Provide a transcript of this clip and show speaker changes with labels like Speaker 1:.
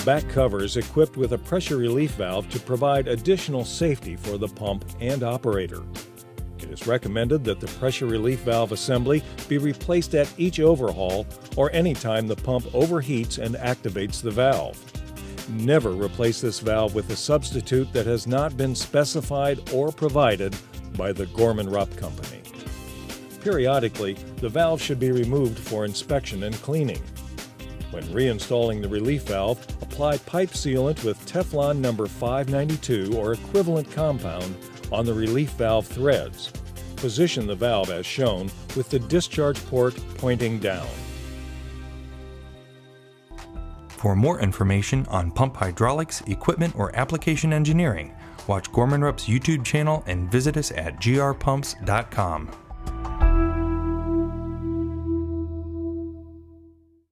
Speaker 1: back cover is equipped with a pressure relief valve to provide additional safety for the pump and operator. It is recommended that the pressure relief valve assembly be replaced at each overhaul or anytime the pump overheats and activates the valve. Never replace this valve with a substitute that has not been specified or provided by the Gorman-Rupp company. Periodically, the valve should be removed for inspection and cleaning. When reinstalling the relief valve, apply pipe sealant with Teflon number 592 or equivalent compound on the relief valve threads. Position the valve as shown with the discharge port pointing down.
Speaker 2: For more information on pump hydraulics, equipment, or application engineering, watch Gorman-Rupp's YouTube channel and visit us at grpumps.com.